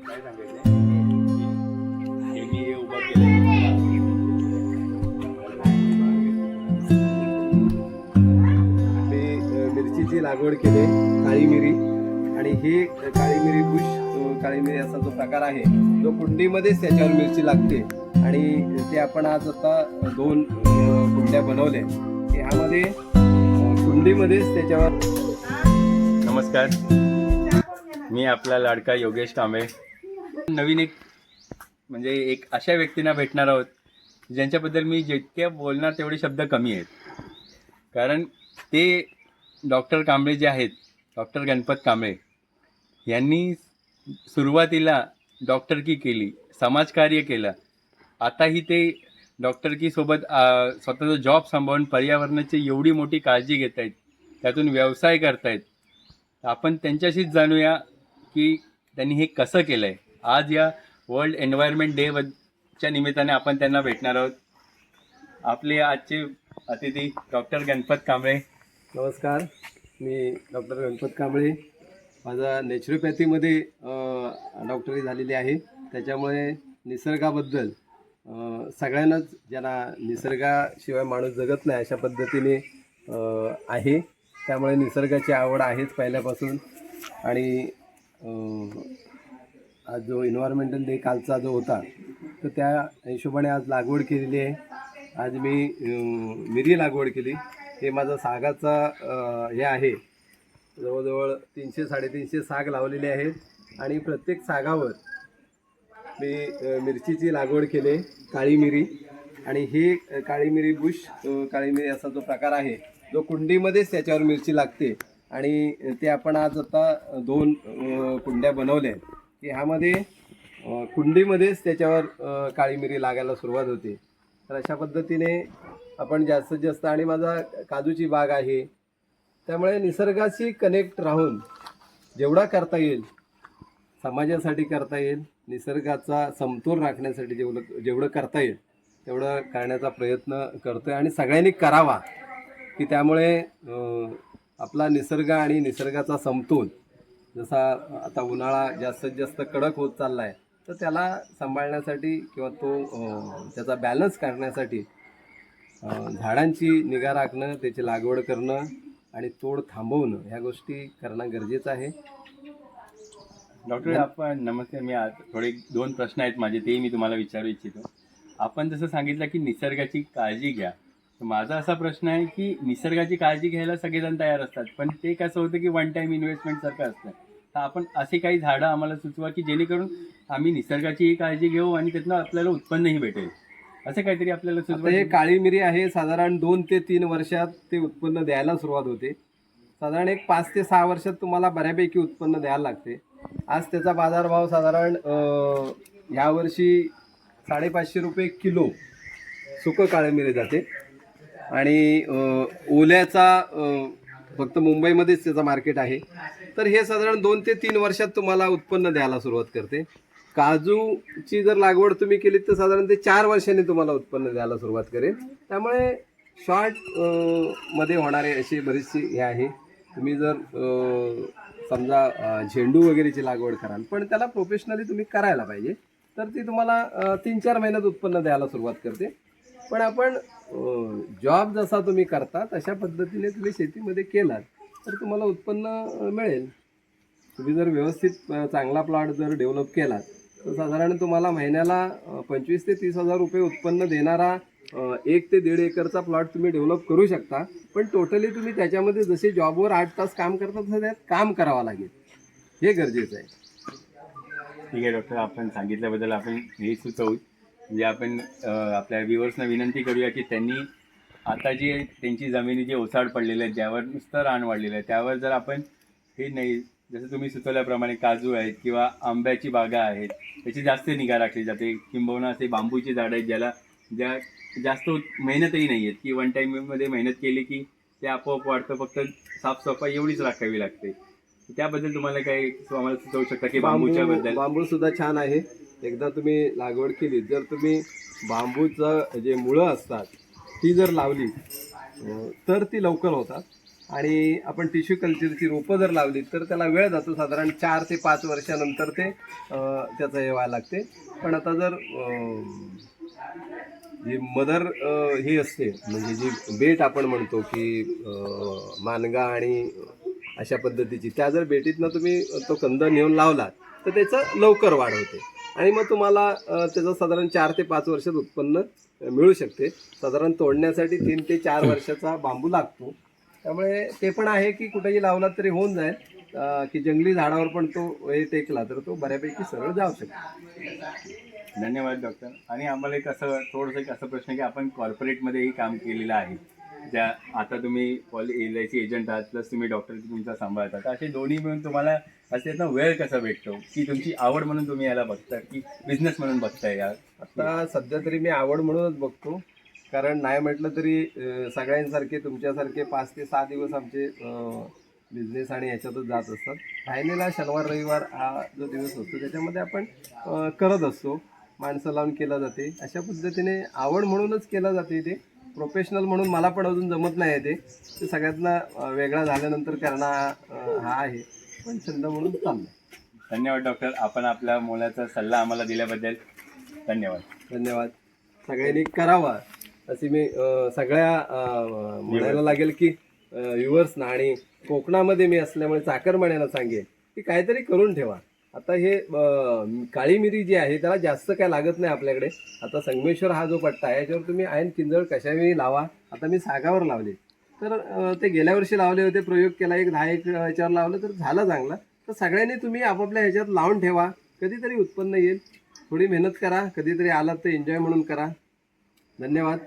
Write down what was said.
काय सांगितलं हे उभं केलं मिरचीची लागवड केली, काळी मिरी. आणि ही काळी मिरी बुश काळी मिरी असा जो प्रकार आहे तो कुंडीमध्येच त्याच्यावर मिरची लागते. आणि ते आपण आज आता 2 कुंड्या बनवल्या. ह्यामध्ये कुंडीमध्येच त्याच्यावर. नमस्कार, मी आपला लाडका योगेश कांबळे. नवीन म्हणजे एक अशा व्यक्तींना भेटणार आहोत ज्यांच्याबद्दल मी जितक्या बोलणार तेवढे शब्द कमी आहेत. कारण ते डॉक्टर कांबळे जे आहेत, डॉक्टर गणपत कांबळे यांनी सुरुवातीला डॉक्टरकी केली, समाजकार्य केलं. आताही ते डॉक्टरकीसोबत स्वतःचा जॉब सांभाळून पर्यावरणाची एवढी मोठी काळजी घेत आहेत, त्यातून व्यवसाय करतायत. आपण त्यांच्याशीच जाणूया की त्यांनी हे कसं केलं आहे. आज या वर्ल्ड एन्व्हायरमेंट डेच्या निमित्ताने आपण त्यांना भेटणार आहोत. आपले आजचे अतिथी डॉक्टर गणपत कांबळे. नमस्कार, मी डॉक्टर गणपत कांबळे. माझा नॅचरोपॅथीमध्ये डॉक्टरी झालेली आहे. त्याच्यामुळे निसर्गाबद्दल सगळ्यांनाच, ज्यांना निसर्गाशिवाय माणूस जगत नाही अशा पद्धतीने आहे, त्यामुळे निसर्गाची आवड आहेच पहिल्यापासून. आणि आज जो एन्व्हायरमेंटल डे कालचा जो होता, तर त्या हिशोबाने आज लागवड केलेली आहे. आज मी मिरी लागवड केली. हे माझं सागाचा हे आहे, जवळजवळ 300-350 साग लावलेले आहेत. आणि प्रत्येक सागावर मी मिरचीची लागवड केली, काळी मिरी. आणि ही काळी मिरी बुश काळी मिरी असा जो प्रकार आहे जो कुंडीमध्येच त्याच्यावर मिरची लागते. आणि ते आपण आज आता 2 कुंड्या बनवल्या आहेत की ह्यामध्ये कुंडीमध्येच त्याच्यावर काळी मिरी लागायला सुरुवात होते. तर अशा पद्धतीने आपण जास्तीत जास्त. आणि माझा काजूची बाग आहे, त्यामुळे निसर्गाशी कनेक्ट राहून जेवढा करता येईल, समाजासाठी करता येईल, निसर्गाचा समतोल राखण्यासाठी जेवढं करता येईल तेवढं करण्याचा प्रयत्न करतो आहे. आणि सगळ्यांनी करावा की त्यामुळे आपला निसर्ग आणि निसर्गाचा समतोल, जसा आता उन्हाळा जास्तीत जास्त कडक होत चालला आहे, तर त्याला सांभाळण्यासाठी किंवा त्याचा बॅलन्स करण्यासाठी झाडांची निगा राखणं, त्याची लागवड करणं आणि तोड थांबवणं ह्या गोष्टी करणं गरजेचं आहे. डॉक्टर आपण नमस्ते. मी आज थोडे 2 प्रश्न आहेत माझे, तेही मी तुम्हाला विचारू इच्छितो. आपण जसं सांगितलं की निसर्गाची काळजी घ्या, तर माझा असा प्रश्न आहे की निसर्गाची काळजी घ्यायला सगळेजण तयार असतात, पण ते कसं होतं की वन टाईम इन्व्हेस्टमेंटसारखं असतं. तर आपण असे काही झाडं आम्हाला सुचवा की जेणेकरून आम्ही निसर्गाचीही काळजी घेऊ आणि त्यातनं आपल्याला उत्पन्नही भेटेल, असं काहीतरी आपल्याला सुचवा. हे काळी मिरी आहे, साधारण 2 ते 3 वर्षात ते उत्पन्न द्यायला सुरुवात होते. साधारण एक 5 ते 6 वर्षात तुम्हाला बऱ्यापैकी उत्पन्न द्यायला लागते. आज त्याचा बाजारभाव साधारण ह्यावर्षी 550 रुपये किलो सुकं काळी मिरी जाते. आणि ओल्याचा फक्त मुंबईमध्येच त्याचा मार्केट आहे. तर हे साधारण 2 ते 3 वर्षात तुम्हाला उत्पन्न द्यायला सुरुवात करते. काजूची जर लागवड तुम्ही केली तर साधारण ते 4 वर्षांनी तुम्हाला उत्पन्न द्यायला सुरुवात करेल. त्यामुळे शॉर्ट मध्ये होणारे असे बरेचसे हे आहे. तुम्ही जर समजा झेंडू वगैरेची लागवड कराल, पण त्याला प्रोफेशनली तुम्ही करायला पाहिजे, तर ती तुम्हाला 3-4 महिन्यात उत्पन्न द्यायला सुरुवात करते. पण आपण जॉब जसा तुम्ही करता तशा पद्धतीने तुम्ही शेतीमध्ये केलात तर तुम्हाला उत्पन्न मिळेल. तुम्ही जर व्यवस्थित चांगला प्लॉट जर डेव्हलप केला तर साधारण तुम्हाला महिन्याला 25,000 ते 30,000 रुपये उत्पन्न देणारा 1 ते 1.5 एकरचा प्लॉट तुम्ही डेव्हलप करू शकता. पण टोटली तुम्ही त्याच्यामध्ये जसे जॉबवर 8 तास काम करता तसं त्यात काम करावं लागेल, हे गरजेचं आहे. ठीक आहे डॉक्टर, आपण सांगितल्याबद्दल आपण हे सुचवू. म्हणजे आपण आपल्या व्ह्युअर्सना विनंती करूया की त्यांनी आता जी त्यांची जमिनी जी ओसाड पडलेली आहे, ज्यावर नुसतं रान वाढलेलं आहे, त्यावर जर आपण हे नाही, जसं तुम्ही सुचवल्याप्रमाणे काजू आहेत किंवा आंब्याची बागा आहेत, त्याची जास्त निगा राखली जाते. किंबहुना असे बांबूची झाडं आहेत ज्या जास्त मेहनतही नाही आहेत, की वन टाईममध्ये मेहनत केली की ते आपोआप वाढतं, फक्त साफसफाई एवढीच राखावी लागते. त्याबद्दल तुम्हाला काही आम्हाला सुचवू शकता की बांबूच्या बद्दल? बांबू सुद्धा छान आहे. एकदा तुम्ही लागवड केली, जर तुम्ही बांबूचं जे मुळं असतात ती जर लावली तर ती लवकर होतात. आणि आपण टिश्यू कल्चरची रोपं जर लावली तर त्याला वेळ जातो, साधारण 4 ते 5 वर्षानंतर ते त्याचं हे व्हायला लागते. पण आता जर जी मदर ही असते, म्हणजे जी बेट आपण म्हणतो की मानगा आणि अशा पद्धतीची, त्या जर बेटीतनं तुम्ही तो कंद नेऊन लावला तर त्याचं लवकर वाढ होते आणि मग तुम्हाला त्याचं साधारण 4 ते 5 वर्षात उत्पन्न मिळू शकते. साधारण तोडण्यासाठी 3 ते 4 वर्षाचा बांबू लागतो. त्यामुळे ते पण आहे की कुठेही लावला तरी होऊन जाईल, की जंगली झाडावर पण तो हे टेकला तर तो बऱ्यापैकी सरळ जाऊ शकतो. धन्यवाद डॉक्टर. आणि आम्हाला एक थोडंसं असं प्रश्न की आपण कॉर्पोरेटमध्येही काम केलेलं आहे, ज्या आता तुम्ही LIC एजंट आहात प्लस तुम्ही डॉक्टर तुमचा सांभाळता, असे दोन्ही मिळून तुम्हाला असे ना वेळ कसा भेटतो, की तुमची आवड म्हणून तुम्ही याला बघता की बिझनेस म्हणून बघताय यार? आता सध्या तरी मी आवड म्हणूनच बघतो, कारण नाही म्हटलं तरी सगळ्यांसारखे तुमच्यासारखे 5 ते 6 दिवस आमचे बिझनेस आणि याच्यातच जात असतात. राहिलेला शनिवार रविवार हा जो दिवस असतो त्याच्यामध्ये आपण करत असतो, माणसं लावून केलं जाते. अशा पद्धतीने आवड म्हणूनच केलं जाते. ते प्रोफेशनल म्हणून मला पण अजून जमत नाही आहे. ते सगळ्यातला वेगळा झाल्यानंतर करणं हा आहे, पण छंद म्हणून चाललं. धन्यवाद डॉक्टर, आपण आपल्या मोलाचा सल्ला आम्हाला दिल्याबद्दल धन्यवाद. धन्यवाद. सगळ्यांनी करावा अशी मी सगळ्या म्हणायला लागेल की व्ह्युअर्सना, आणि कोकणामध्ये मी असल्यामुळे चाकरमान्यांना सांगेन की काहीतरी करून ठेवा. आता हे काळी मिरी जी आहे त्याला जास्त काय लागत नाही आपल्याकडे. आता संगमेश्वर हा जो पट्टा आहे याच्यावर तुम्ही ऐन किंजळ कशावेळी लावा. आता मी सागावर लावले, तर ते गेल्या वर्षी लावले होते, प्रयोग केला, एक 10 एक ह्याच्यावर लावलं तर झालं चांगलं. तर सगळ्यांनी तुम्ही आपापल्या ह्याच्यात लावून ठेवा, कधीतरी उत्पन्न येईल. थोडी मेहनत करा, कधीतरी आलात तर एन्जॉय म्हणून करा. धन्यवाद.